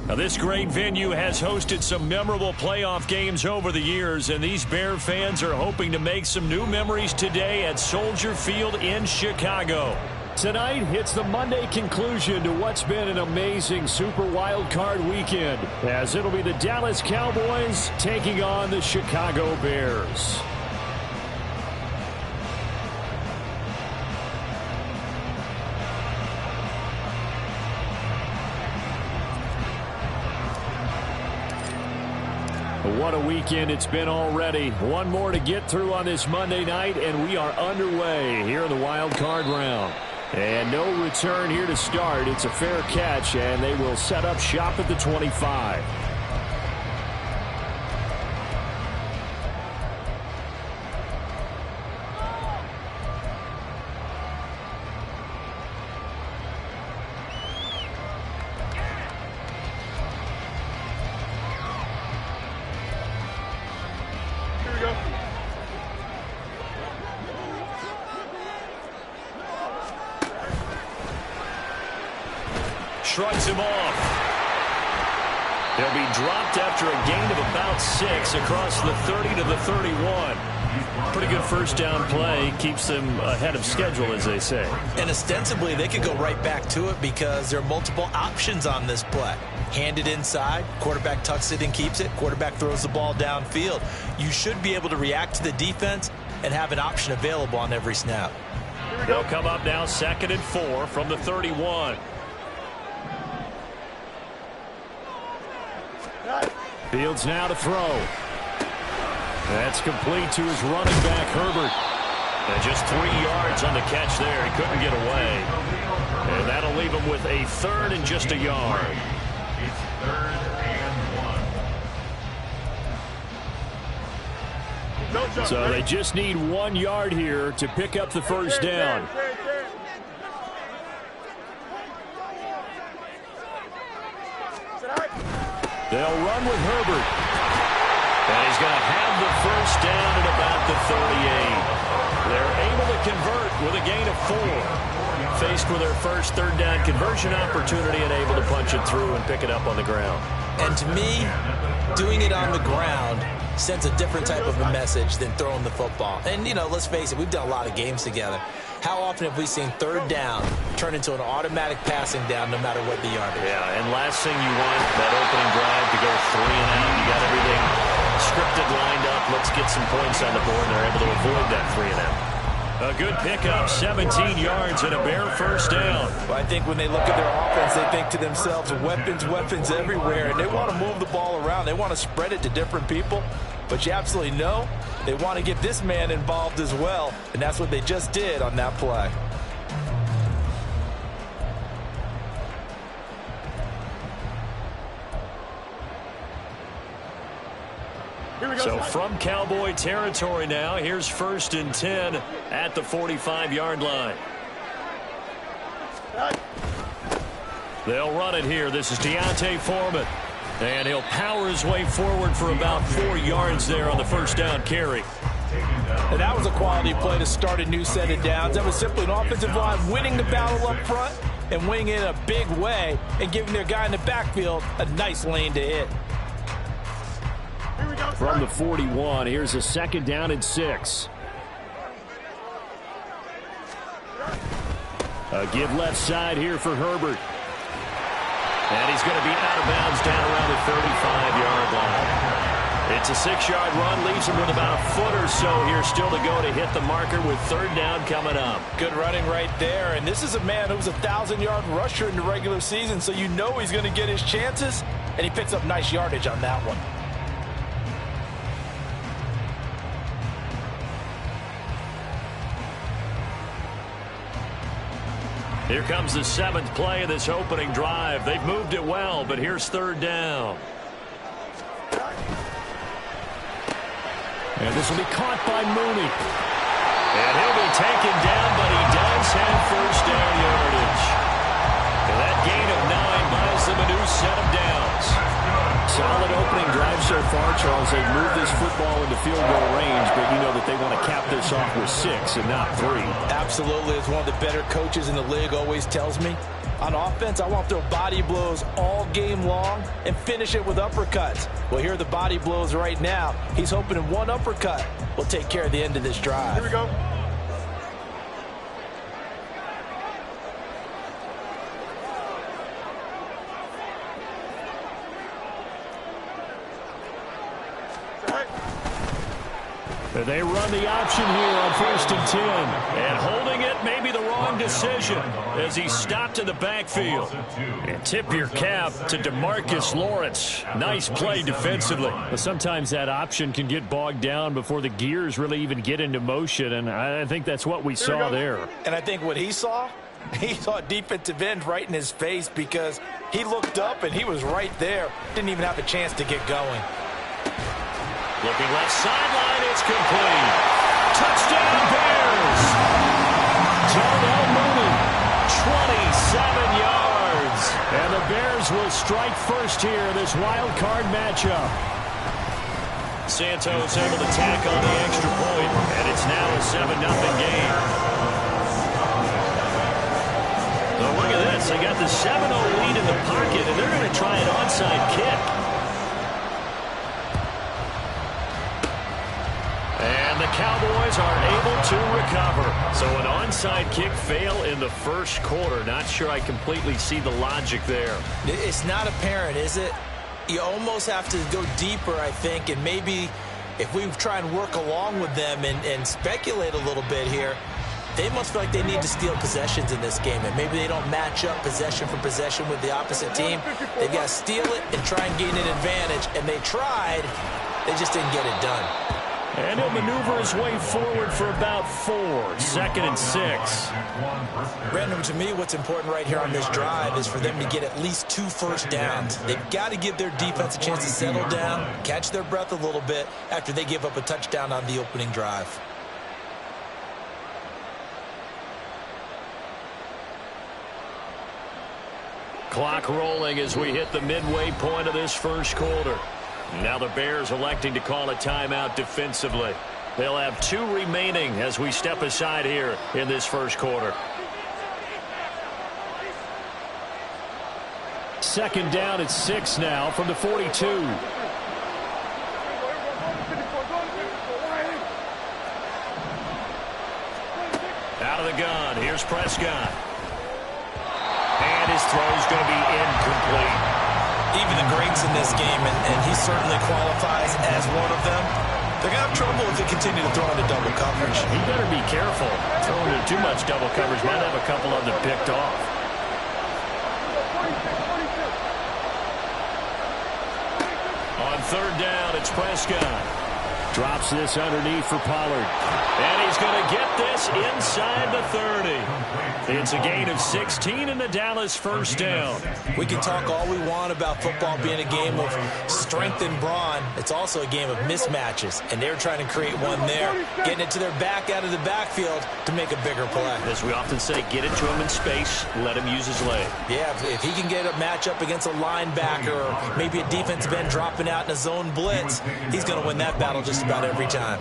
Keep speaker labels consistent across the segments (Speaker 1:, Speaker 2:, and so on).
Speaker 1: Now, this great venue has hosted some memorable playoff games over the years, and these Bear fans are hoping to make some new memories today at Soldier Field in Chicago. Tonight, it's the Monday conclusion to what's been an amazing Super Wild Card weekend, as it'll be the Dallas Cowboys taking on the Chicago Bears. What a weekend it's been already. One more to get through on this Monday night, and we are underway here in the wild card round. And no return here to start. It's a fair catch, and they will set up shop at the 25. Shrugs him off. He'll be dropped after a gain of about 6 across the 30 to the 31. Pretty good first down play. Keeps them ahead of schedule, as they say.
Speaker 2: And ostensibly, they could go right back to it because there are multiple options on this play. Hand it inside, quarterback tucks it and keeps it, quarterback throws the ball downfield. You should be able to react to the defense and have an option available on every snap.
Speaker 1: They'll come up now 2nd and 4 from the 31. Fields now to throw. That's complete to his running back, Herbert. And just 3 yards on the catch there. He couldn't get away. And that'll leave him with a 3rd and just a yard.
Speaker 3: It's 3rd and 1.
Speaker 1: So they just need 1 yard here to pick up the first down. They'll run with Herbert. And he's going to have the first down at about the 38. They're able to convert with a gain of 4. Faced with their first 3rd down conversion opportunity and able to punch it through and pick it up on the ground.
Speaker 2: And to me, doing it on the ground sends a different type of a message than throwing the football. And, you know, let's face it, we've done a lot of games together. How often have we seen 3rd down turn into an automatic passing down no matter what the yardage?
Speaker 1: Yeah, and last thing you want, that opening drive to go 3 and out. You got everything scripted, lined up. Let's get some points on the board, and they're able to avoid that 3 and out. A good pickup, 17 yards and a Bear first down.
Speaker 2: Well, I think when they look at their offense, they think to themselves, weapons, weapons everywhere, and they want to move the ball around. They want to spread it to different people. But you absolutely know they want to get this man involved as well, and that's what they just did on that play.
Speaker 1: So from Cowboy territory now, here's 1st and 10 at the 45-yard line. They'll run it here. This is Deontay Foreman. And he'll power his way forward for about 4 yards there on the first down carry.
Speaker 2: And that was a quality play to start a new set of downs. That was simply an offensive line winning the battle up front and winning it in a big way and giving their guy in the backfield a nice lane to hit.
Speaker 1: From the 41, here's a 2nd down and 6. A give left side here for Herbert. And he's going to be out of bounds down around the 35-yard line. It's a 6-yard run, leaves him with about a foot or so here still to go to hit the marker with 3rd down coming up.
Speaker 2: Good running right there, and this is a man who was a 1,000-yard rusher in the regular season, so you know he's going to get his chances, and he picks up nice yardage on that one.
Speaker 1: Here comes the 7th play of this opening drive. They've moved it well, but here's 3rd down. And this will be caught by Mooney. And he'll be taken down, but he does have first down yardage. And that gain of 9 buys them a new set of downs. Solid opening drive so far, Charles. They've moved this football into field goal range, but you know that they want to cap this off with 6 and not 3.
Speaker 2: Absolutely. As one of the better coaches in the league always tells me, On offense, I want to throw body blows all game long and finish it with uppercuts. Well, here are the body blows right now. He's hoping in one uppercut will take care of the end of this drive.
Speaker 3: Here we go.
Speaker 1: They run the option here on 1st and 10. And holding it may be the wrong decision as he stopped in the backfield. And tip your cap to DeMarcus Lawrence. Nice play defensively. But sometimes that option can get bogged down before the gears really even get into motion, and I think that's what we saw there.
Speaker 2: And I think what he saw a defensive end right in his face because he looked up and he was right there. Didn't even have a chance to get going.
Speaker 1: Looking left sideline, it's complete. Touchdown Bears! Darnell Mooney, 27 yards. And the Bears will strike first here in this wild card matchup. Santos able to tack on the extra point, and it's now a 7-0 game. So look at this. They got the 7-0 lead in the pocket, and they're going to try an onside kick. And the Cowboys are able to recover. So an onside kick fail in the first quarter. Not sure I completely see the logic there.
Speaker 2: It's not apparent, is it? You almost have to go deeper, I think, and maybe if we try and work along with them and speculate a little bit here, they must feel like they need to steal possessions in this game, and maybe they don't match up possession for possession with the opposite team. They've got to steal it and try and gain an advantage, and they tried. They just didn't get it done.
Speaker 1: And he'll maneuver his way forward for about 4. 2nd and 6.
Speaker 2: Brandon, to me, what's important right here on this drive is for them to get at least 2 first downs. They've got to give their defense a chance to settle down, catch their breath a little bit after they give up a touchdown on the opening drive.
Speaker 1: Clock rolling as we hit the midway point of this first quarter. Now the Bears electing to call a timeout defensively. They'll have 2 remaining as we step aside here in this first quarter. 2nd down at 6 now from the 42. Out of the gun, here's Prescott. And his throw's going to be incomplete.
Speaker 2: Even the greats in this game, and he certainly qualifies as one of them, they're going to have trouble if they continue to throw into double coverage.
Speaker 1: He better be careful. Throwing into too much double coverage might have a couple of them picked off. On 3rd down, it's Prescott. Drops this underneath for Pollard. And he's going to get this inside the 30. It's a gain of 16 in the Dallas first down.
Speaker 2: We can talk all we want about football being a game of strength and brawn. It's also a game of mismatches, and they're trying to create one there, getting it to their back out of the backfield to make a bigger play.
Speaker 1: As we often say, get it to him in space, let him use his leg.
Speaker 2: Yeah, if he can get a matchup against a linebacker or maybe a defensive end dropping out in a zone blitz, he's going to win that battle just about every time.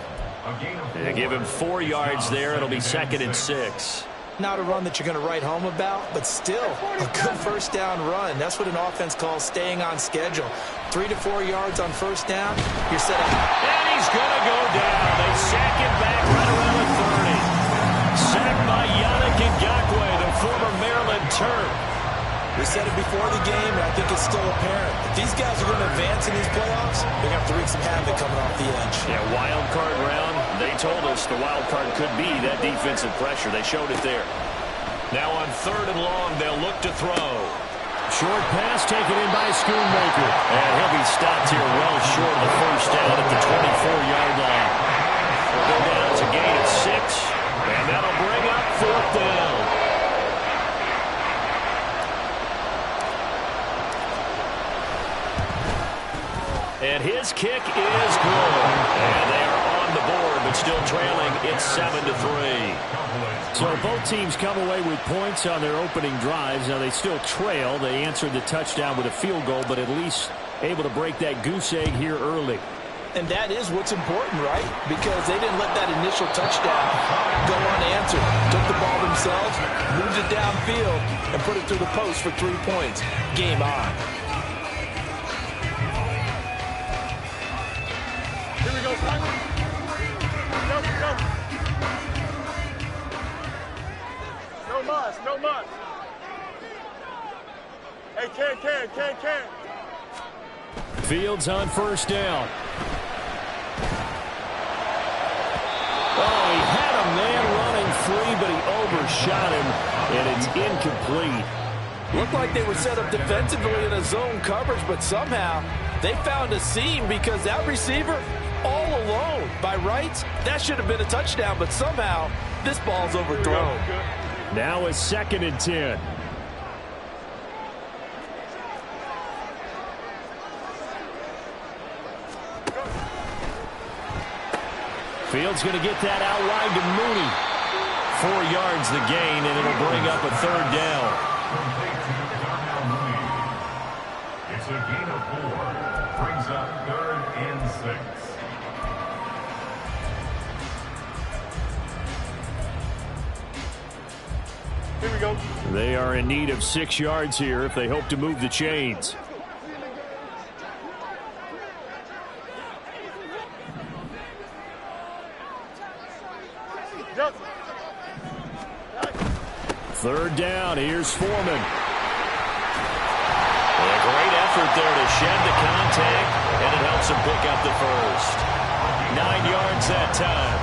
Speaker 1: They give him 4 yards there. It'll be 2nd and 6.
Speaker 2: Not a run that you're going to write home about, but still a good first down run. That's what an offense calls staying on schedule. 3 to 4 yards on first down, you're set up.
Speaker 1: And he's going to go down. They sack him back right around the 30. Sacked by Yannick Ngakoue, the former Maryland Terp.
Speaker 2: We said it before the game, and I think it's still apparent. If these guys are going to advance in these playoffs, they're going to have to wreak some havoc coming off the edge.
Speaker 1: Yeah, wild card round. They told us the wild card could be that defensive pressure. They showed it there. Now on 3rd and long, they'll look to throw. Short pass taken in by Schoonmaker. And he'll be stopped here well short of the first down at the 24-yard line. We'll go down to a gain of 6, and that'll bring up 4th down. And his kick is good. And they are on the board, but still trailing. It's 7-3. So both teams come away with points on their opening drives. Now they still trail. They answered the touchdown with a field goal, but at least able to break that goose egg here early.
Speaker 2: And that is what's important, right? Because they didn't let that initial touchdown go unanswered. Took the ball themselves, moved it downfield, and put it through the post for 3 points. Game on.
Speaker 3: Here we go, Simon. Go. No muss, no muss. Hey, can.
Speaker 1: Fields on first down. Oh, he had a man running free, but he overshot him, and it's incomplete.
Speaker 2: Looked like they were set up defensively in a zone coverage, but somehow they found a seam because that receiver all alone. By rights, that should have been a touchdown, but somehow this ball's overthrown.
Speaker 1: Now it's 2nd and 10. Fields going to get that out wide to Mooney. 4 yards the gain, and it'll bring up a 3rd down.
Speaker 3: It's a gain of 4. Brings up 3rd and 6. Here we go.
Speaker 1: They are in need of 6 yards here if they hope to move the chains. Third down, here's Foreman. A great effort there to shed the contact, and it helps him pick up the first. 9 yards that time.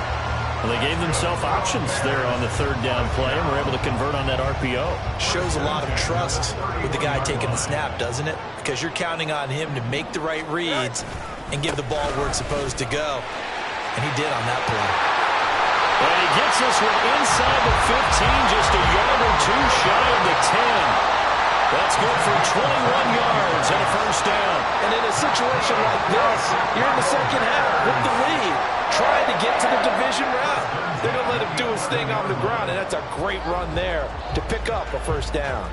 Speaker 1: Well, they gave themselves options there on the 3rd down play, and were able to convert on that RPO.
Speaker 2: Shows a lot of trust with the guy taking the snap, doesn't it? Because you're counting on him to make the right reads and give the ball where it's supposed to go. And he did on that play.
Speaker 1: And he gets this one inside the 15, just a yard or 2 shy of the 10. That's good for 21 yards and a first down. And in a situation like this, you're in the second half with the lead, trying to get to the division round. They're going to let him do his thing on the ground, and that's a great run there to pick up a first down.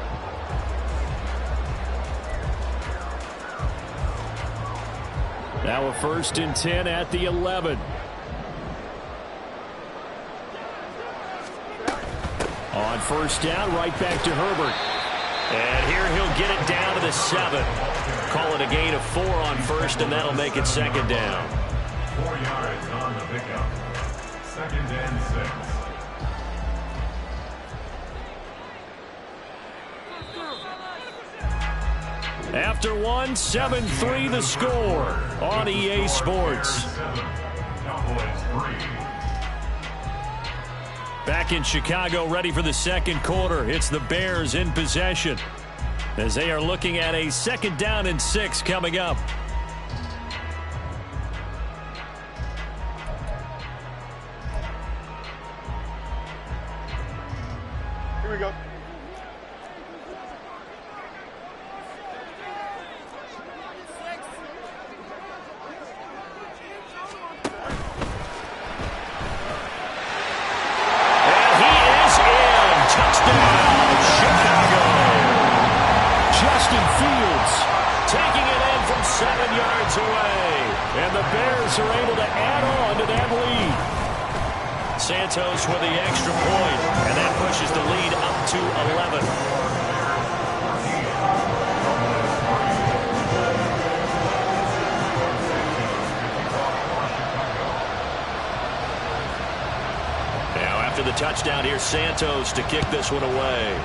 Speaker 1: Now a 1st and 10 at the 11. On first down, right back to Herbert. And here he'll get it down to the 7. Call it a gain of 4 on first, and that'll make it 2nd down.
Speaker 3: 4 yards on the pickup. 2nd and 6.
Speaker 1: After 1, 7-3 the score on EA Sports.
Speaker 3: Cowboys 3.
Speaker 1: Back in Chicago, ready for the 2nd quarter. It's the Bears in possession as they are looking at a 2nd down and 6 coming up.
Speaker 3: Here we go.
Speaker 1: Are able to add on to that lead. Santos with the extra point, and that pushes the lead up to 11. Now after the touchdown, here's Santos to kick this one away.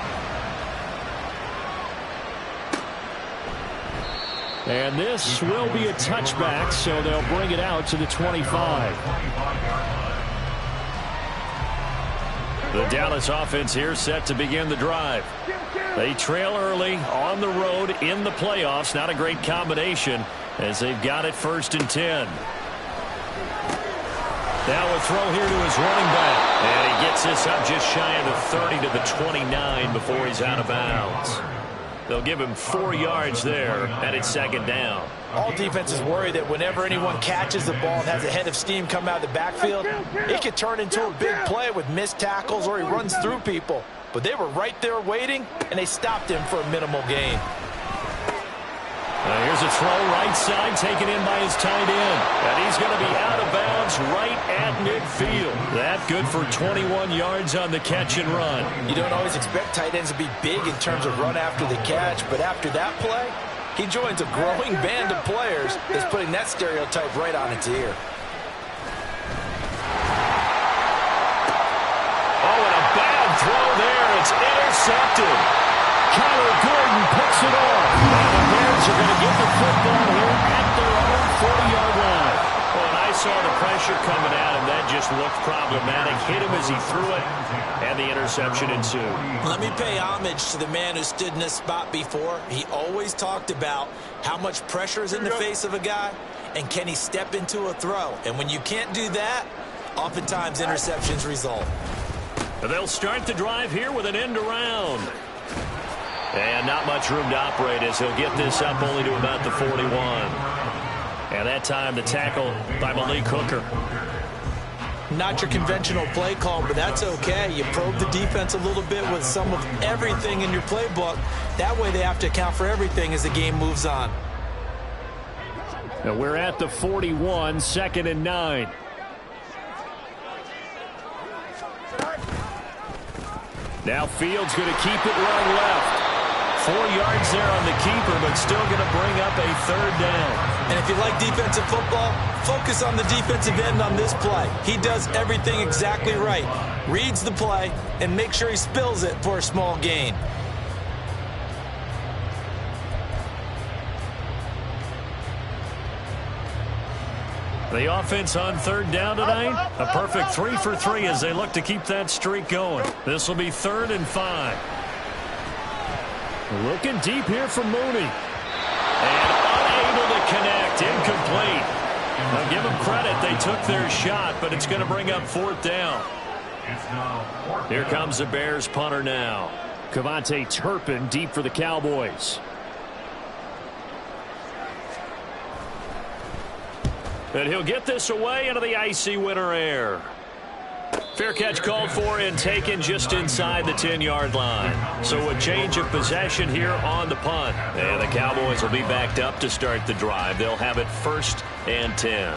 Speaker 1: And this will be a touchback, so they'll bring it out to the 25. The Dallas offense here set to begin the drive. They trail early on the road in the playoffs. Not a great combination as they've got it 1st and 10. Now a throw here to his running back. And he gets this up just shy of the 30 to the 29 before he's out of bounds. They'll give him 4 yards there, and it's 2nd down.
Speaker 2: All defenses worry that whenever anyone catches the ball and has a head of steam come out of the backfield, it could turn into a big play with missed tackles or he runs through people. But they were right there waiting, and they stopped him for a minimal gain.
Speaker 1: Here's a throw right side taken in by his tight end. And he's going to be out of bounds right at midfield. That good for 21 yards on the catch and run.
Speaker 2: You don't always expect tight ends to be big in terms of run after the catch, but after that play, he joins a growing band of players that's putting that stereotype right on its ear.
Speaker 1: Oh, and a bad throw there. It's intercepted. Kyler Gordon picks it off. And the Bears are going to get the football here at their own 40-yard line. Oh, and I saw the pressure coming at him. That just looked problematic. Hit him as he threw it, and the interception ensued.
Speaker 2: Let me pay homage to the man who stood in this spot before. He always talked about how much pressure is in the face of a guy, and can he step into a throw. And when you can't do that, oftentimes interceptions result.
Speaker 1: They'll start the drive here with an end around. And not much room to operate as he'll get this up only to about the 41. And that time the tackle by Malik Hooker.
Speaker 2: Not your conventional play call, but that's okay. You probe the defense a little bit with some of everything in your playbook. That way they have to account for everything as the game moves on.
Speaker 1: Now we're at the 41, 2nd and 9. Now Fields going to keep it run left. 4 yards there on the keeper, but still going to bring up a 3rd down.
Speaker 2: And if you like defensive football, focus on the defensive end on this play. He does everything exactly right. Reads the play and make sure he spills it for a small gain.
Speaker 1: The offense on 3rd down tonight. A perfect 3 for 3 as they look to keep that streak going. This will be 3rd and 5. Looking deep here for Mooney. And unable to connect. Incomplete. Now give them credit. They took their shot, but it's going to bring up 4th down. Here comes the Bears punter now. Cavante Turpin deep for the Cowboys. And he'll get this away into the icy winter air. Fair catch called for and taken just inside the 10-yard line. So a change of possession here on the punt. And the Cowboys will be backed up to start the drive. They'll have it 1st and 10.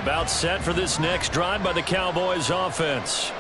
Speaker 1: About set for this next drive by the Cowboys offense.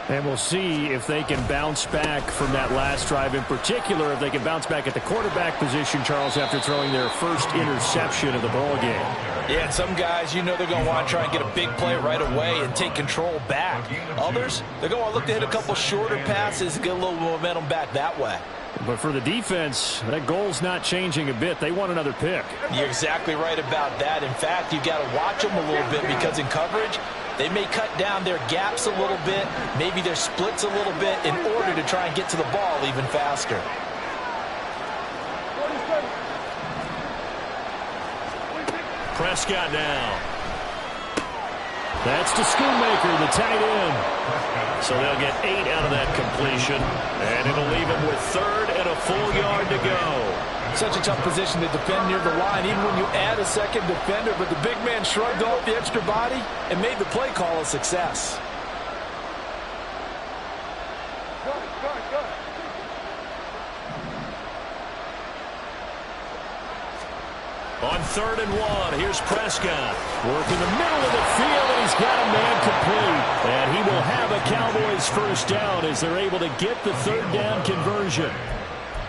Speaker 1: And we'll see if they can bounce back from that last drive, in particular if they can bounce back at the quarterback position, Charles, after throwing their first interception of the ball game.
Speaker 2: Yeah, and some guys, you know they're going to want to try and get a big play right away and take control back. Others, they're going to want to look to hit a couple shorter passes and get a little momentum back that way.
Speaker 1: But for the defense, that goal's not changing a bit. They want another pick.
Speaker 2: You're exactly right about that. In fact, you've got to watch them a little bit because in coverage, they may cut down their gaps a little bit, maybe their splits a little bit in order to try and get to the ball even faster.
Speaker 1: Prescott now. That's to Schoonmaker, the tight end. So they'll get 8 out of that completion, and it'll leave them with 3rd and a full yard to go.
Speaker 2: Such a tough position to defend near the line, even when you add a second defender, but the big man shrugged off the extra body and made the play call a success.
Speaker 1: On 3rd and 1, here's Prescott. Working the middle of the field, and he's got a man complete. And he will have a Cowboys 1st down as they're able to get the 3rd down conversion.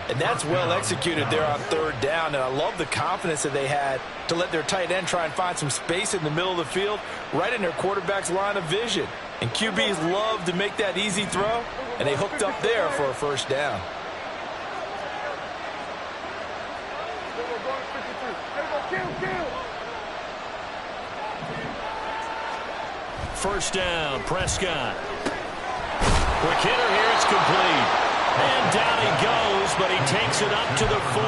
Speaker 2: And that's well executed there on 3rd down. And I love the confidence that they had to let their tight end try and find some space in the middle of the field, right in their quarterback's line of vision. And QBs love to make that easy throw, and they hooked up there for a 1st down.
Speaker 1: First down, Prescott. Quick hitter here, it's complete. And down he goes, but he takes it up to the 40.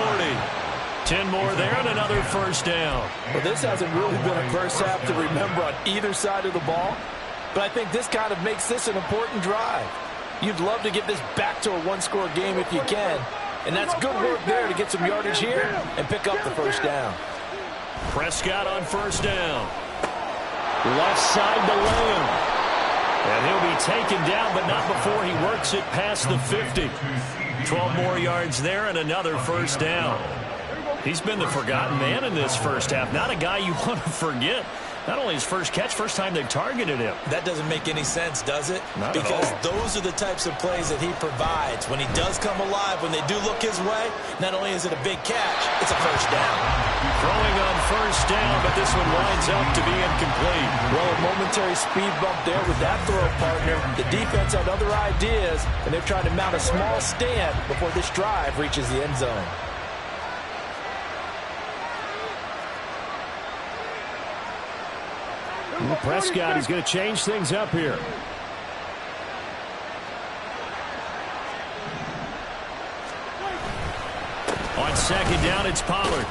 Speaker 1: 10 more there and another 1st down.
Speaker 2: Well, this hasn't really been a first half to remember on either side of the ball, but I think this kind of makes this an important drive. You'd love to get this back to a 1-score game if you can, and that's good work there to get some yardage here and pick up the 1st down.
Speaker 1: Prescott on 1st down. Left side to Lamb. And he'll be taken down, but not before he works it past the 50. 12 more yards there and another first down. He's been the forgotten man in this first half. Not a guy you want to forget. Not only his first catch, first time they've targeted him.
Speaker 2: That doesn't make any sense, does it?
Speaker 1: Not
Speaker 2: because
Speaker 1: at all.
Speaker 2: Those are the types of plays that he provides. When he does come alive, when they do look his way, not only is it a big catch, it's a first down.
Speaker 1: Throwing on first down, but this one winds up to be incomplete.
Speaker 4: Well, a momentary speed bump there with that throw, partner. The defense had other ideas, and they're trying to mount a small stand before this drive reaches the end zone.
Speaker 1: Prescott is going to change things up here. On second down, it's Pollard.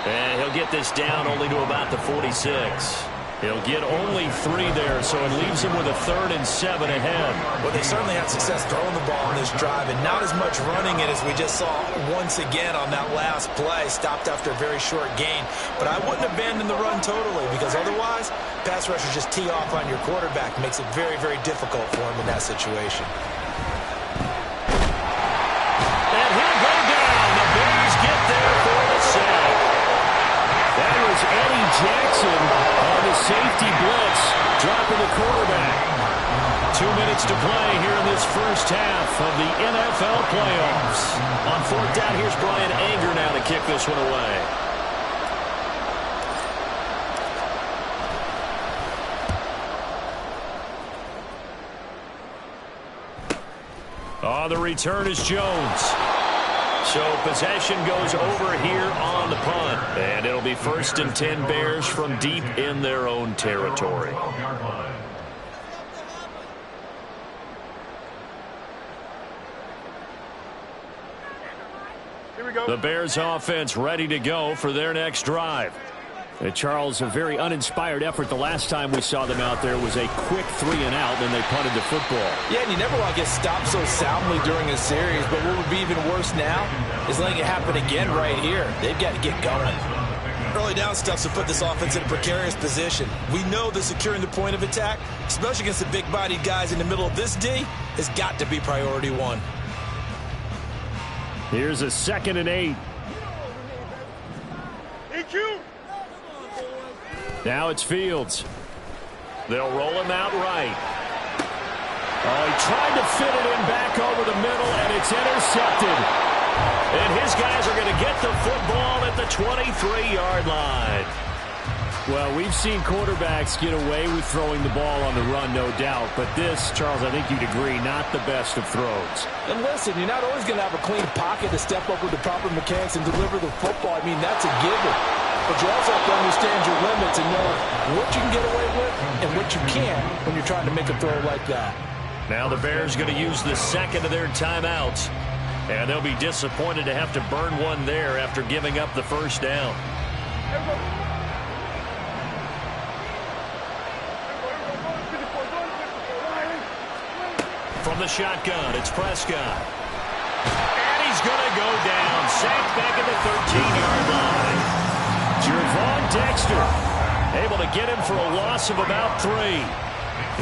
Speaker 1: And he'll get this down only to about the 46. He'll get only 3 there, so it leaves him with a 3rd and 7 ahead.
Speaker 2: Well, they certainly had success throwing the ball in this drive, and not as much running it as we just saw once again on that last play. Stopped after a very short gain. But I wouldn't abandon the run totally, because otherwise, pass rushers just tee off on your quarterback. Makes it very, very difficult for him in that situation.
Speaker 1: And he'll go down. The Bears get there for the sack. That was Eddie Jackson on the safety blitz, dropping the quarterback. 2 minutes to play here in this first half of the NFL playoffs. On 4th down, here's Brian Anger now to kick this one away. The return is Jones. So possession goes over here on the punt. And it'll be 1st and 10 Bears from deep in their own territory. The Bears offense ready to go for their next drive. And Charles, a very uninspired effort. The last time we saw them out there was a quick 3-and-out, then they punted the football.
Speaker 4: Yeah, and you never want to get stopped so soundly during a series, but what would be even worse now is letting it happen again right here. They've got to get going.
Speaker 2: Early down stuff to put this offense in a precarious position. We know that securing the point of attack, especially against the big-bodied guys in the middle of this D, has got to be priority 1.
Speaker 1: Here's a 2nd and 8. Now it's Fields. They'll roll him out right. Oh, he tried to fit it in back over the middle, and it's intercepted. And his guys are going to get the football at the 23-yard line. Well, we've seen quarterbacks get away with throwing the ball on the run, no doubt. But this, Charles, I think you'd agree, not the best of throws.
Speaker 4: And listen, you're not always going to have a clean pocket to step up with the proper mechanics and deliver the football. I mean, that's a given. But you also have to understand your limits and know what you can get away with and what you can't when you're trying to make a throw like that.
Speaker 1: Now the Bears going to use the 2nd of their timeouts. And they'll be disappointed to have to burn one there after giving up the first down. From the shotgun, it's Prescott. And he's going to go down. Sacked back at the 13-yard line. Jervon Dexter able to get him for a loss of about 3.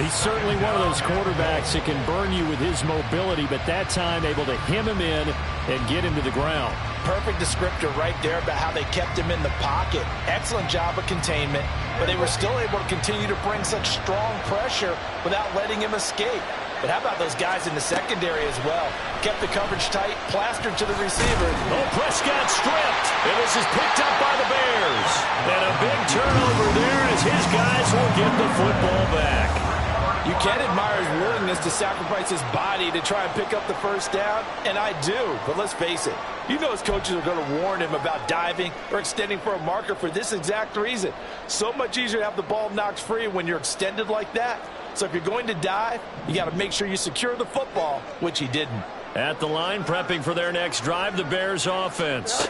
Speaker 1: He's certainly one of those quarterbacks that can burn you with his mobility, but that time able to hem him in and get him to the ground.
Speaker 4: Perfect descriptor right there about how they kept him in the pocket. Excellent job of containment, but they were still able to continue to bring such strong pressure without letting him escape. But how about those guys in the secondary as well? Kept the coverage tight, plastered to the receiver.
Speaker 1: Oh, Prescott stripped. And this is picked up by the Bears. And a big turnover there as his guys will get the football back.
Speaker 4: You can admire his willingness to sacrifice his body to try and pick up the first down, and I do. But let's face it, you know his coaches are going to warn him about diving or extending for a marker for this exact reason. So much easier to have the ball knocked free when you're extended like that. So if you're going to dive, you got to make sure you secure the football, which he didn't.
Speaker 1: At the line, prepping for their next drive, the Bears offense.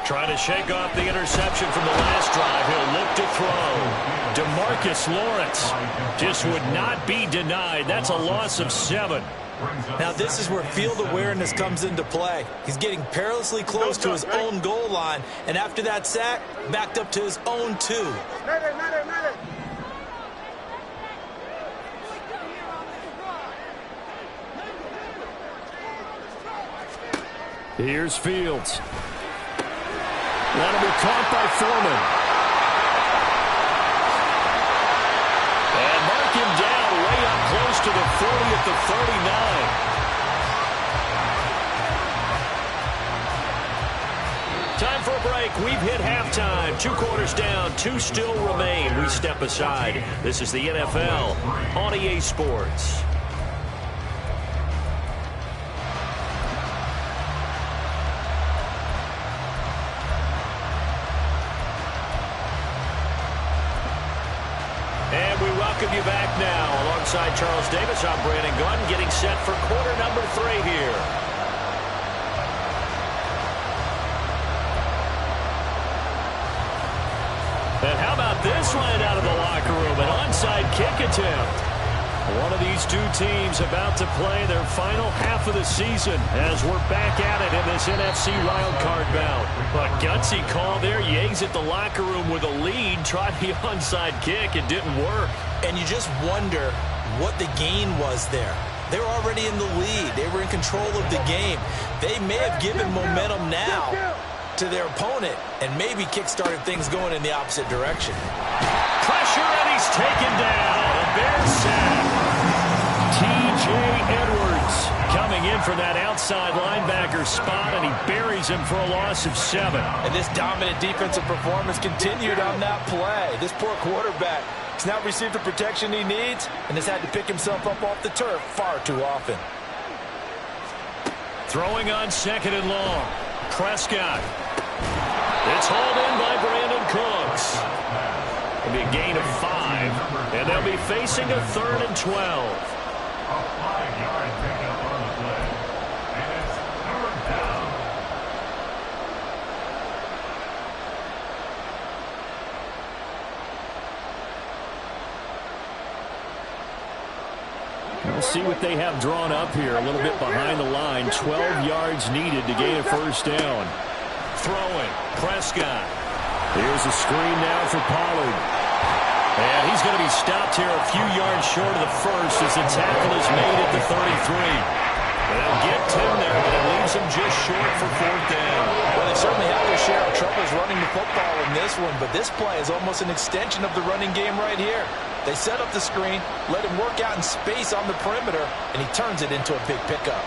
Speaker 1: Trying to shake off the interception from the last drive. He'll look to throw. DeMarcus Lawrence just would not be denied. That's a loss of 7.
Speaker 2: Now this is where field awareness comes into play. He's getting perilously close to his own goal line, and after that sack, backed up to his own 2.
Speaker 1: Here's Fields. That'll be caught by Foreman. And mark him down way up close to the 40 at the 39. Time for a break. We've hit halftime. 2 quarters down. 2 still remain. We step aside. This is the NFL on EA Sports. And we welcome you back now. Alongside Charles Davis, I'm Brandon Gunn, getting set for quarter number 3 here. And how about this line out of the locker room? An onside kick attempt. One of these two teams about to play their final half of the season as we're back at it in this NFC wildcard bout. A gutsy call there. You exit the locker room with a lead. Tried the onside kick. It didn't work.
Speaker 2: And you just wonder what the gain was there. They were already in the lead. They were in control of the game. They may have given momentum now to their opponent and maybe kick-started things going in the opposite direction.
Speaker 1: Pressure, and he's taken down. A Bears sack. T.J. Edwards coming in for that outside linebacker spot, and he buries him for a loss of 7.
Speaker 4: And this dominant defensive performance continued on that play. This poor quarterback has now received the protection he needs and has had to pick himself up off the turf far too often.
Speaker 1: Throwing on 2nd and long. Prescott. It's hauled in by Brandon Cooks. It'll be a gain of 5, and they'll be facing a 3rd and 12.
Speaker 3: A 5-yard pickup on the play. And it's 3rd down.
Speaker 1: We'll see what they have drawn up here. A little bit behind the line. 12 yards needed to gain a 1st down. Throwing. Prescott. Here's a screen now for Pollard. And he's going to be stopped here a few yards short of the 1st as the tackle is made at the 33. They'll get 10 there, but it leaves him just short for 4th down.
Speaker 4: Well, they certainly have their share of troubles running the football in this one, but this play is almost an extension of the running game right here. They set up the screen, let him work out in space on the perimeter, and he turns it into a big pickup.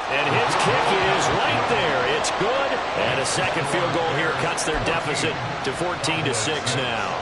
Speaker 1: And his kick is right there. It's good. And a second field goal here cuts their deficit to 14-6 now.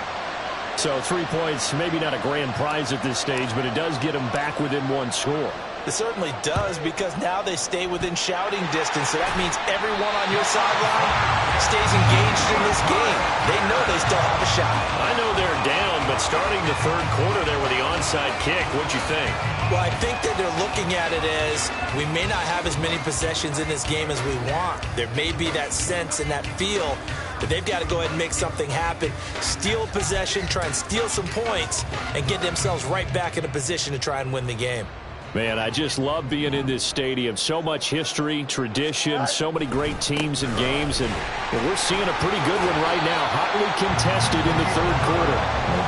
Speaker 1: So 3 points, maybe not a grand prize at this stage, but it does get them back within 1 score.
Speaker 2: It certainly does, because now they stay within shouting distance, so that means everyone on your sideline stays engaged in this game. They know they still have a shot.
Speaker 1: I know they're down, but starting the 3rd quarter there with the onside kick, what'd you think?
Speaker 2: Well, I think that they're looking at it as we may not have as many possessions in this game as we want. There may be that sense and that feel that they've got to go ahead and make something happen, steal possession, try and steal some points, and get themselves right back in a position to try and win the game.
Speaker 1: Man, I just love being in this stadium. So much history, tradition, so many great teams and games, and we're seeing a pretty good one right now. Hotly contested in the 3rd quarter.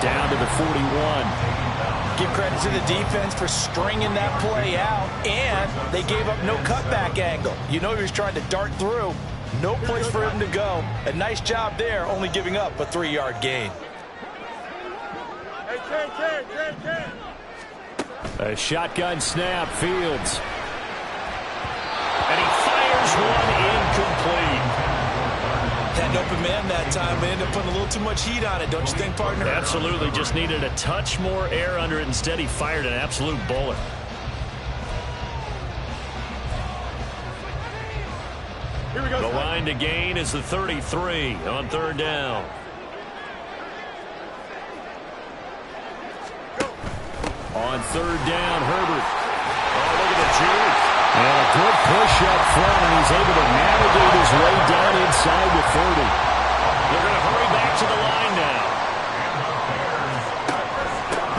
Speaker 1: Down to the 41.
Speaker 4: Give credit to the defense for stringing that play out, and they gave up no cutback angle. You know he was trying to dart through. No place for him to go. A nice job there, only giving up a 3-yard gain.
Speaker 1: A shotgun snap, Fields. And he fires one incomplete.
Speaker 2: Had an open man that time, but ended up putting a little too much heat on it, don't you think, partner?
Speaker 1: Absolutely, just needed a touch more air under it. Instead, he fired an absolute bullet.
Speaker 5: Here we go.
Speaker 1: The line to gain is the 33 on 3rd down. On 3rd down, Herbert. Oh, look at the juke. And a good push up front, and he's able to navigate his way down inside the 30. They're going to hurry back to the line now.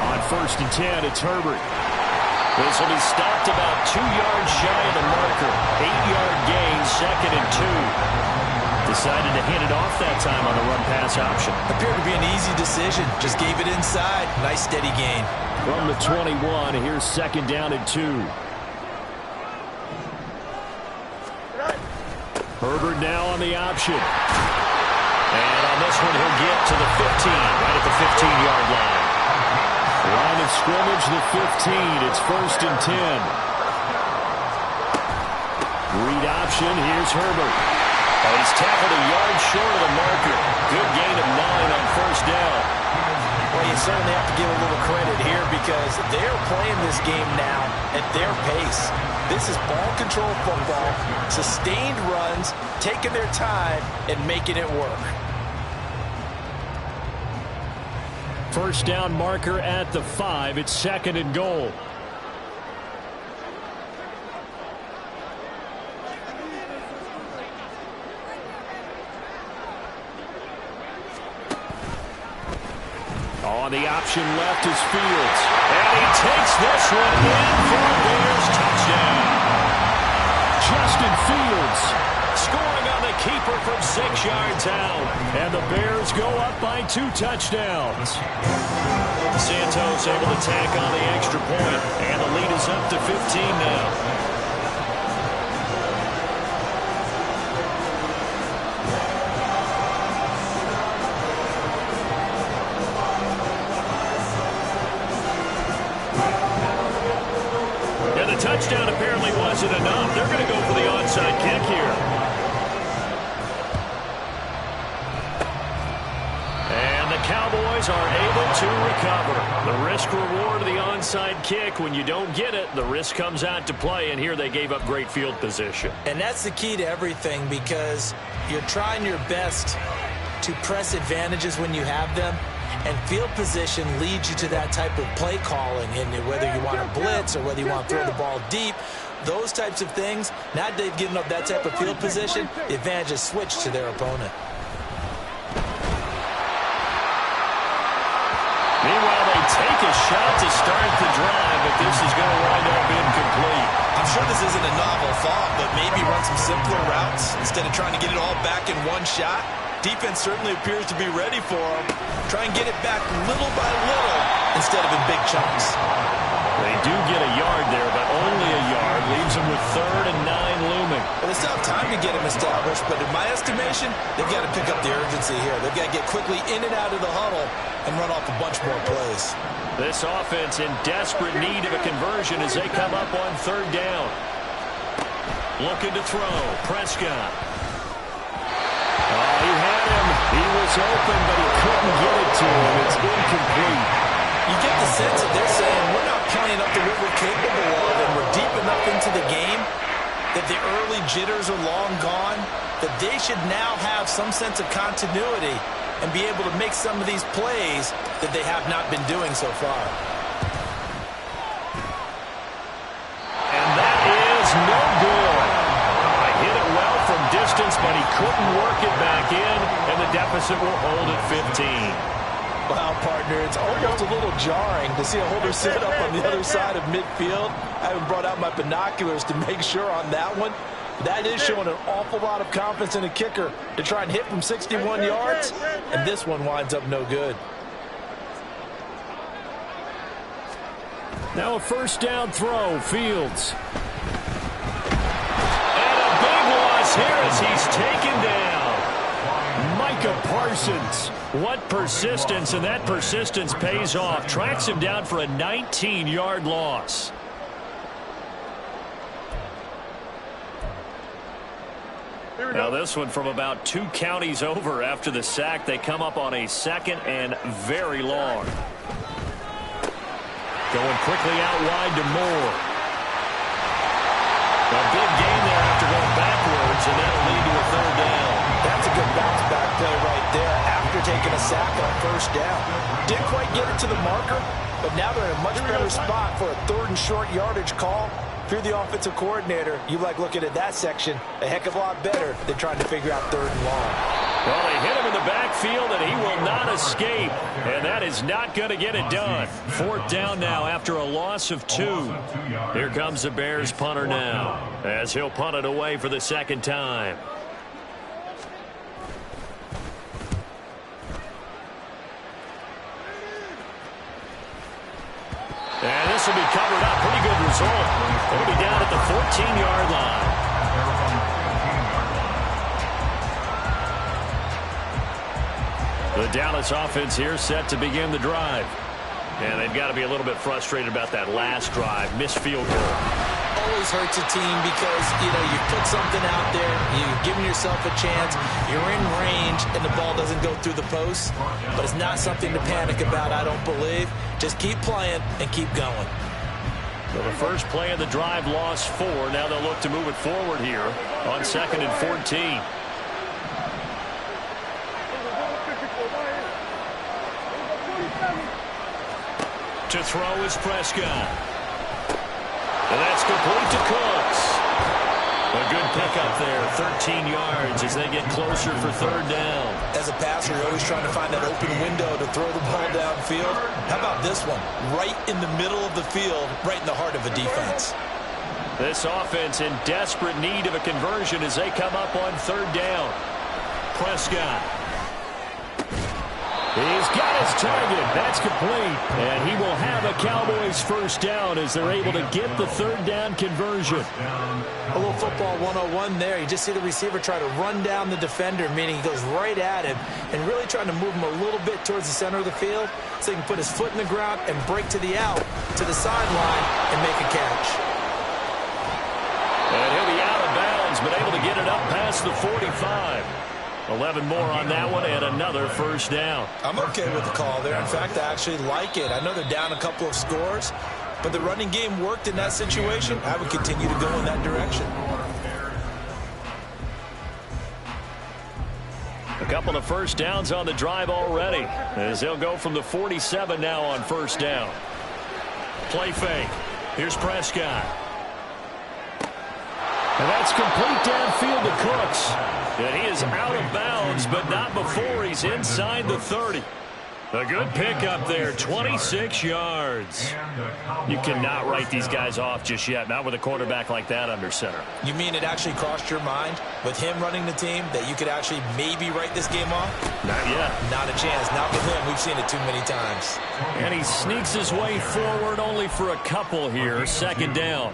Speaker 1: On 1st and 10, it's Herbert. This will be stopped about 2 yards shy of the marker. 8-yard gain, 2nd and 2. The decided to hand it off that time on the run-pass option.
Speaker 2: Appeared to be an easy decision. Just gave it inside. Nice steady gain.
Speaker 1: From the 21, here's second down and 2. Herbert now on the option. And on this one, he'll get to the 15, right at the 15-yard line. Line of scrimmage, the 15. It's 1st and 10. Read option. Here's Herbert. Oh, he's tackled a yard short of the marker. Good gain of 9 on 1st down.
Speaker 2: Well, you certainly have to give a little credit here because they're playing this game now at their pace. This is ball control football, sustained runs, taking their time, and making it work.
Speaker 1: First down marker at the 5. It's 2nd and goal. On the option left is Fields. And he takes this one in for a Bears touchdown. Justin Fields scoring on the keeper from 6 yards out. And the Bears go up by 2 touchdowns. Santos able to tack on the extra point. And the lead is up to 15 now. Touchdown apparently wasn't enough. They're going to go for the onside kick here. And the Cowboys are able to recover. The risk-reward of the onside kick. When you don't get it, the risk comes out to play, and here they gave up great field position.
Speaker 2: And that's the key to everything because you're trying your best to press advantages when you have them. And field position leads you to that type of play calling. And whether you want to blitz or whether you want to throw the ball deep, those types of things, now they've given up that type of field position, the advantage is switched to their opponent.
Speaker 1: Meanwhile, they take a shot to start the drive, but this is going to wind up incomplete.
Speaker 2: I'm sure this isn't a novel thought, but maybe run some simpler routes instead of trying to get it all back in one shot. Defense certainly appears to be ready for them. Try and get it back little by little instead of in big chunks.
Speaker 1: They do get a yard there, but only a yard. Leaves them with 3rd and 9 looming.
Speaker 2: Well, they still have time to get them established, but in my estimation, they've got to pick up the urgency here. They've got to get quickly in and out of the huddle and run off a bunch more plays.
Speaker 1: This offense in desperate need of a conversion as they come up on 3rd down. Looking to throw. Prescott. Oh, he had him. He was open, but he couldn't get it to him. It's incomplete.
Speaker 2: You get the sense that they're saying we're not playing up to what we're capable of, and we're deep enough into the game that the early jitters are long gone, that they should now have some sense of continuity and be able to make some of these plays that they have not been doing so far.
Speaker 1: And that is no good. I hit it well from distance, but he couldn't work it back in, and the deficit will hold at 15.
Speaker 4: Wow, partner, it's almost a little jarring to see a holder sit up on the other side of midfield. I haven't brought out my binoculars to make sure on that one. That is showing an awful lot of confidence in a kicker to try and hit from 61 yards, and this one winds up no good.
Speaker 1: Now a 1st down throw, Fields. And a big loss here as he's taken down. Micah Parsons. What persistence, and that persistence pays off. Tracks him down for a 19-yard loss. Now this one from about 2 counties over after the sack. They come up on a 2nd and very long. Going quickly out wide to Moore. A big gain there after going backwards, and that'll lead to a 3rd down.
Speaker 4: That's a good bounce back play right there after taking a sack on 1st down. Didn't quite get it to the marker, but now they're in a much better spot for a 3rd and short yardage call. If you're the offensive coordinator, you like looking at that section a heck of a lot better than trying to figure out 3rd and long.
Speaker 1: Well, they hit him in the backfield, and he will not escape. And that is not going to get it done. 4th down now after a loss of 2. Here comes the Bears punter now as he'll punt it away for the 2nd time. will be covered up. Pretty good result. It'll be down at the 14-yard line. The Dallas offense here set to begin the drive. And they've got to be a little bit frustrated about that last drive. Missed field goal.
Speaker 2: Always hurts a team because, you put something out there, you've given yourself a chance, you're in range, and the ball doesn't go through the post. But it's not something to panic about, I don't believe. Just keep playing and keep going.
Speaker 1: So the first play of the drive lost 4. Now they'll look to move it forward here on 2nd and 14. To throw is Prescott. And that's complete to Cooks. A good pickup there, 13 yards as they get closer for 3rd down.
Speaker 2: As a passer, you're always trying to find that open window to throw the ball downfield. How about this one? Right in the middle of the field, right in the heart of a defense.
Speaker 1: This offense in desperate need of a conversion as they come up on 3rd down. Prescott. He's got his target. That's complete. And he will have a Cowboys first down as they're able to get the 3rd down conversion.
Speaker 2: A little football 101 there. You just see the receiver try to run down the defender, meaning he goes right at him and really trying to move him a little bit towards the center of the field so he can put his foot in the ground and break to the out, to the sideline, and make a catch.
Speaker 1: And he'll be out of bounds, but able to get it up past the 45. 11 more on that one and another first down.
Speaker 2: I'm okay with the call there. In fact, I actually like it. I know they're down a couple of scores, but the running game worked in that situation. I would continue to go in that direction.
Speaker 1: A couple of first downs on the drive already as they'll go from the 47 now on first down. Play fake. Here's Prescott. And that's complete downfield to Cooks. And he is out of bounds, but not before he's inside the 30. A good pickup there, 26 yards. You cannot write these guys off just yet, not with a quarterback like that under center.
Speaker 2: You mean it actually crossed your mind with him running the team that you could actually maybe write this game off?
Speaker 1: Not yet.
Speaker 2: Not a chance. Not with him. We've seen it too many times.
Speaker 1: And he sneaks his way forward only for a couple here, 2nd down.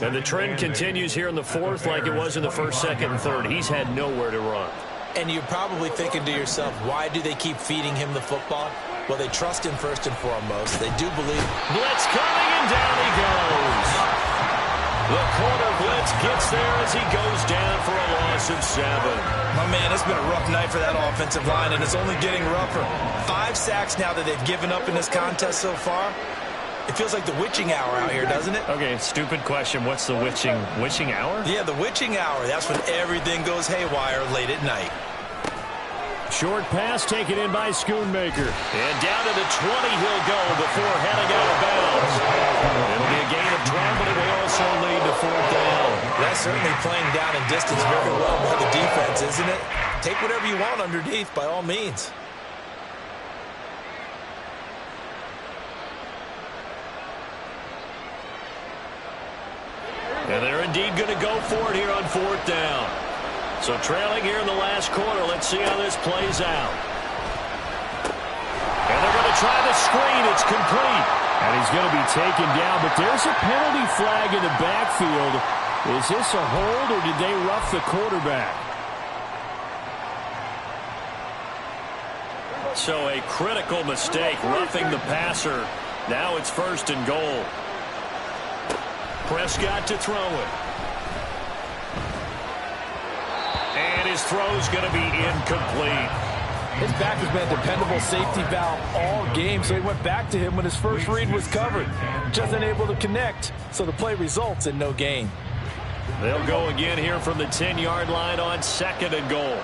Speaker 1: And the trend continues here in the 4th like it was in the 1st, 2nd, and 3rd. He's had nowhere to run.
Speaker 2: And you're probably thinking to yourself, why do they keep feeding him the football? Well, they trust him first and foremost. They do believe.
Speaker 1: Blitz coming, and down he goes. The corner blitz gets there as he goes down for a loss of 7.
Speaker 2: My man, it's been a rough night for that offensive line, and it's only getting rougher. 5 sacks now that they've given up in this contest so far. It feels like the witching hour out here, doesn't it?
Speaker 1: Okay, stupid question. What's the witching hour?
Speaker 2: Yeah, the witching hour. That's when everything goes haywire late at night.
Speaker 1: Short pass taken in by Schoonmaker. And down to the 20 he'll go before heading out of bounds. It'll be a gain of 12, but it will also lead to 4th down.
Speaker 2: That's certainly playing down in distance very well by the defense, isn't it? Take whatever you want underneath by all means.
Speaker 1: And they're indeed going to go for it here on 4th down. So trailing here in the last quarter. Let's see how this plays out. And they're going to try the screen. It's complete. And he's going to be taken down. But there's a penalty flag in the backfield. Is this a hold or did they rough the quarterback? So a critical mistake, roughing the passer. Now it's 1st and goal. Prescott to throw it. And his throw's going to be incomplete.
Speaker 4: His back has been a dependable safety valve all game, so he went back to him when his first read was covered. Just unable to connect, so the play results in no gain.
Speaker 1: They'll go again here from the 10-yard line on 2nd and goal.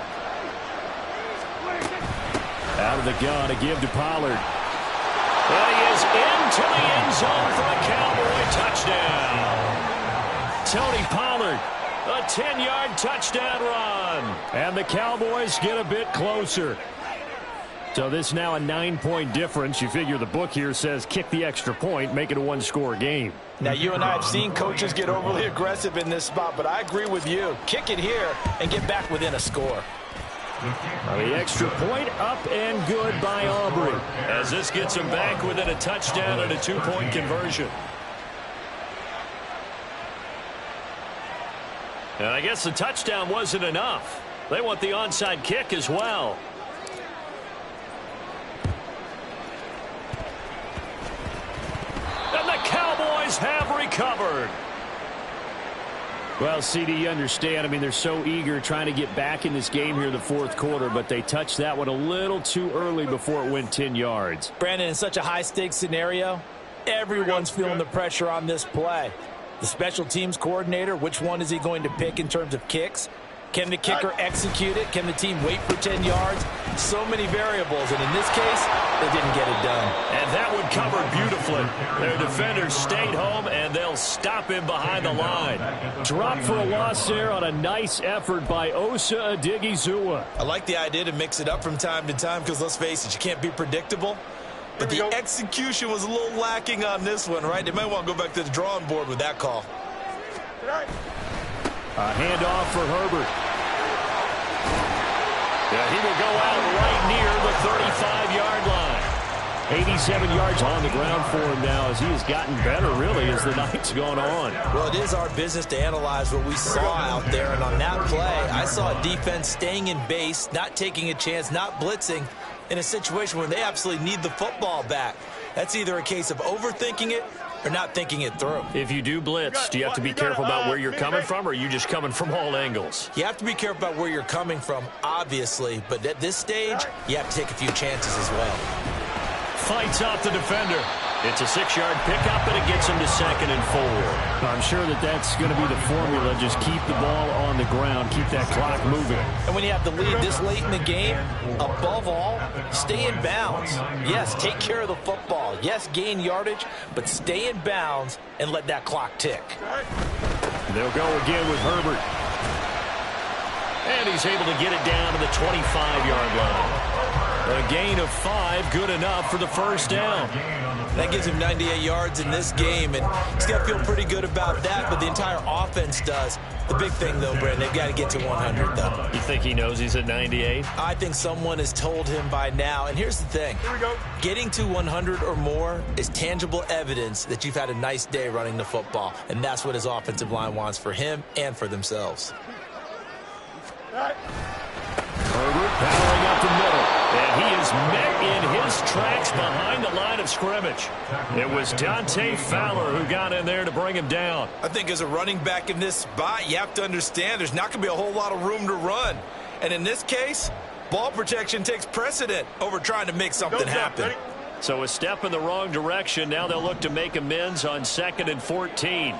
Speaker 1: Out of the gun to give to Pollard. And he is into the end zone for a Cowboy touchdown. Tony Pollard, a 10-yard touchdown run. And the Cowboys get a bit closer. So this is now a 9-point difference. You figure the book here says kick the extra point, make it a 1-score game.
Speaker 4: Now, you and I have seen coaches get overly aggressive in this spot, but I agree with you. Kick it here and get back within a score.
Speaker 1: The extra point up and good by Aubrey, as this gets them back within a touchdown and a 2-point conversion. And I guess the touchdown wasn't enough. They want the onside kick as well. And the Cowboys have recovered.
Speaker 5: Well, CD, you understand. I mean, they're so eager trying to get back in this game here in the fourth quarter, but they touched that one a little too early before it went 10 yards.
Speaker 4: Brandon, in such a high-stakes scenario, everyone's feeling the pressure on this play. The special teams coordinator, which one is he going to pick in terms of kicks? Can the kicker execute it? Can the team wait for 10 yards? So many variables, and in this case, they didn't get it done.
Speaker 1: And that one covered beautifully. Their defenders stayed home, and they'll stop him behind the line.
Speaker 5: Drop for a loss there on a nice effort by Osa Odighizuwa.
Speaker 2: I like the idea to mix it up from time to time because, let's face it, you can't be predictable. But the execution was a little lacking on this one, right? They might want to go back to the drawing board with that call.
Speaker 5: A handoff for Herbert.
Speaker 1: Yeah, he will go out right near the 35-yard line.
Speaker 5: 87 yards on the ground for him now as he has gotten better, really, as the night's gone on.
Speaker 2: Well, it is our business to analyze what we saw out there, and on that play, I saw a defense staying in base, not taking a chance, not blitzing, in a situation where they absolutely need the football back. That's either a case of overthinking it or not thinking it through.
Speaker 1: If you do blitz, do you have to be careful about where you're coming from, or are you just coming from all angles?
Speaker 2: You have to be careful about where you're coming from, obviously, but at this stage, you have to take a few chances as well.
Speaker 1: Fights out the defender. It's a 6-yard pickup, and it gets him to 2nd and 4.
Speaker 5: I'm sure that that's going to be the formula. Just keep the ball on the ground. Keep that clock moving.
Speaker 4: And when you have the lead this late in the game, above all, stay in bounds. Yes, take care of the football. Yes, gain yardage, but stay in bounds and let that clock tick.
Speaker 1: They'll go again with Herbert. And he's able to get it down to the 25-yard line. A gain of 5, good enough for the first down.
Speaker 2: That gives him 98 yards in this game, and he's got to feel pretty good about that, but the entire offense does. The big thing, though, Brandon, they've got to get to 100, though.
Speaker 1: You think he knows he's at 98?
Speaker 2: I think someone has told him by now, and here's the thing. Here we go. Getting to 100 or more is tangible evidence that you've had a nice day running the football, and that's what his offensive line wants for him and for themselves.
Speaker 1: Herbert powering up the middle, and he is met in his tracks behind the line of scrimmage. It was Dante Fowler who got in there to bring him down.
Speaker 2: I think as a running back in this spot, you have to understand there's not going to be a whole lot of room to run. And in this case, ball protection takes precedent over trying to make something happen.
Speaker 1: So a step in the wrong direction. Now they'll look to make amends on 2nd and 14.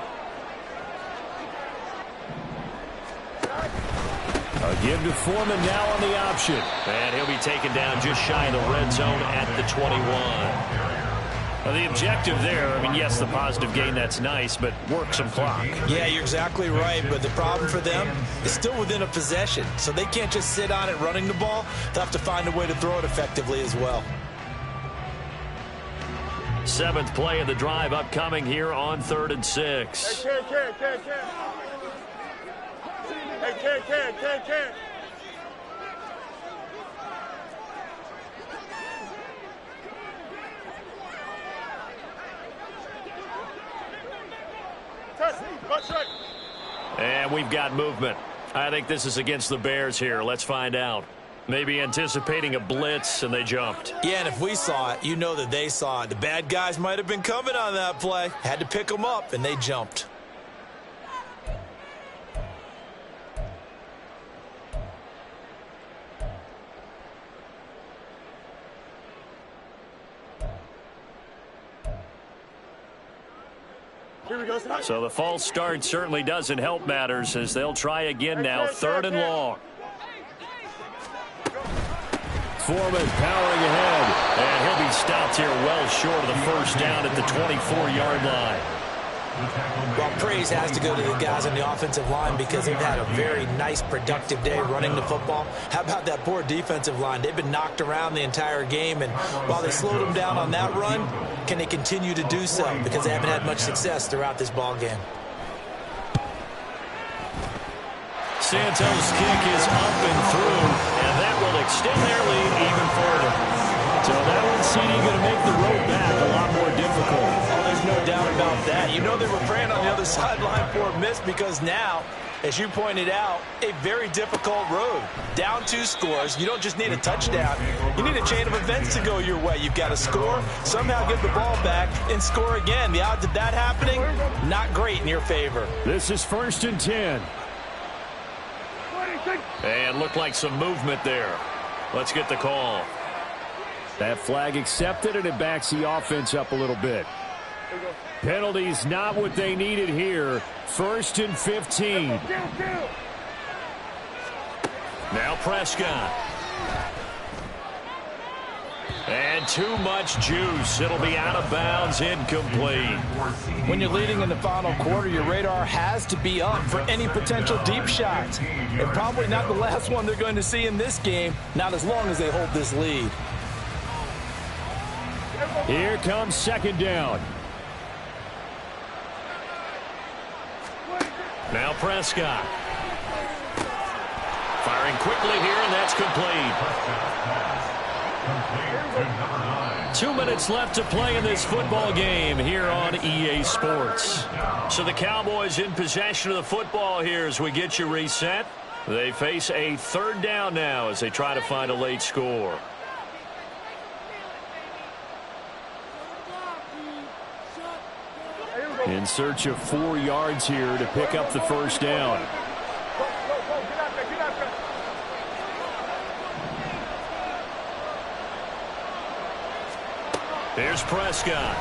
Speaker 5: A give to Foreman now on the option.
Speaker 1: And he'll be taken down just shy of the red zone at the 21. Well, the objective there, I mean, yes, the positive gain, that's nice, but work some clock.
Speaker 2: Yeah, you're exactly right, but the problem for them is still within a possession, so they can't just sit on it running the ball. They'll have to find a way to throw it effectively as well.
Speaker 1: 7th play of the drive upcoming here on 3rd and 6.
Speaker 3: Hey, Ken.
Speaker 1: And we've got movement. I think this is against the Bears here. Let's find out. Maybe anticipating a blitz, and they jumped.
Speaker 2: Yeah, and if we saw it, you know that they saw it. The bad guys might have been coming on that play. Had to pick them up, and they jumped.
Speaker 1: So the false start certainly doesn't help matters as they'll try again now, 3rd and long.
Speaker 5: Foreman powering ahead.
Speaker 1: And he'll be stopped here well short of the first down at the 24-yard line.
Speaker 2: Well, praise has to go to the guys on the offensive line because they've had a very nice, productive day running the football. How about that poor defensive line? They've been knocked around the entire game, and while they slowed them down on that run, can they continue to do so? Because they haven't had much success throughout this ball game.
Speaker 1: Santos' kick is up and through, and that will extend their lead even further. So that one, CD, going to make the road back a lot more difficult.
Speaker 4: Oh, there's no doubt about that. You know they were praying on the other sideline for a miss because now, as you pointed out, a very difficult road. Down 2 scores. You don't just need a touchdown. You need a chain of events to go your way. You've got to score, somehow get the ball back, and score again. The odds of that happening, not great in your favor.
Speaker 5: This is 1st and 10.
Speaker 1: And looked like some movement there. Let's get the call.
Speaker 5: That flag accepted, and it backs the offense up a little bit. Penalties not what they needed here. 1st and 15.
Speaker 1: Now Prescott. And too much juice. It'll be out of bounds, incomplete.
Speaker 4: When you're leading in the final quarter, your radar has to be up for any potential deep shots. And probably not the last one they're going to see in this game, not as long as they hold this lead.
Speaker 5: Here comes 2nd down.
Speaker 1: Now Prescott. Firing quickly here, and that's complete. 2 minutes left to play in this football game here on EA Sports. So the Cowboys in possession of the football here as we get you reset. They face a 3rd down now as they try to find a late score.
Speaker 5: In search of 4 yards here to pick up the 1st down.
Speaker 1: Here's Prescott.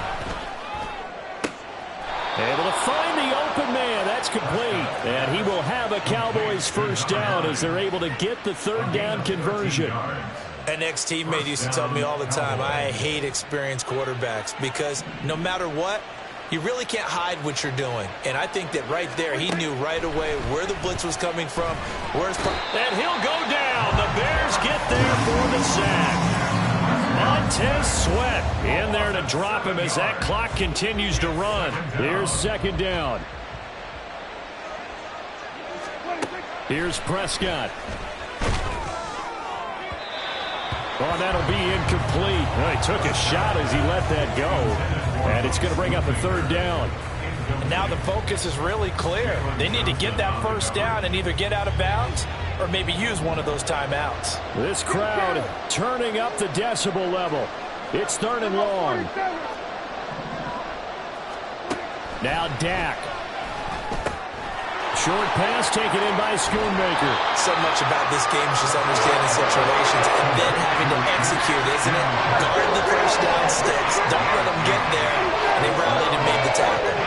Speaker 5: Able to find the open man. That's complete. And he will have a Cowboys 1st down as they're able to get the 3rd down conversion.
Speaker 2: An ex-teammate used to tell me all the time, I hate experienced quarterbacks because no matter what, you really can't hide what you're doing. And I think that right there, he knew right away where the blitz was coming from.
Speaker 1: And he'll go down. The Bears get there for the sack. Montez Sweat in there to drop him as that clock continues to run.
Speaker 5: Here's 2nd down. Here's Prescott. Oh, that'll be incomplete. Well, he took a shot as he let that go. And it's going to bring up a 3rd down.
Speaker 4: And now the focus is really clear. They need to get that 1st down and either get out of bounds or maybe use one of those timeouts.
Speaker 5: This crowd turning up the decibel level. It's 3rd and long. Now Dak. Short pass taken in by Schoonmaker.
Speaker 2: So much about this game is just understanding situations and then having to execute, isn't it? Guard the 1st down sticks. Don't let them get there. And they rallied and made the tackle.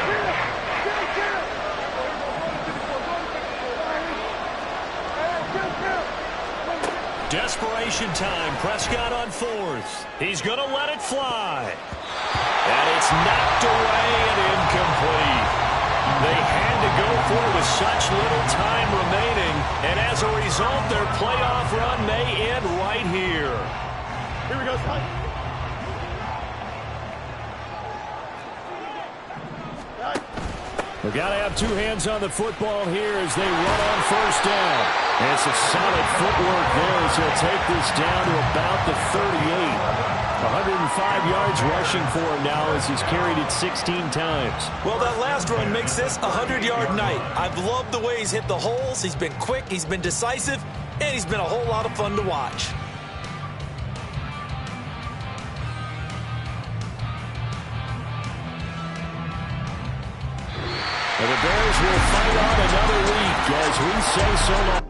Speaker 1: Desperation time. Prescott on 4th. He's going to let it fly. And it's knocked away and incomplete. They had to go for it with such little time remaining. And as a result, their playoff run may end right here.
Speaker 6: Here we go, son.
Speaker 5: We've got to have 2 hands on the football here as they run on 1st down. And it's a solid footwork there as he'll take this down to about the 38. 105 yards rushing for him now as he's carried it 16 times.
Speaker 2: Well, that last run makes this a 100-yard night. I've loved the way he's hit the holes. He's been quick, he's been decisive, and he's been a whole lot of fun to watch.
Speaker 5: And the Bears will fight on another week as we say so long.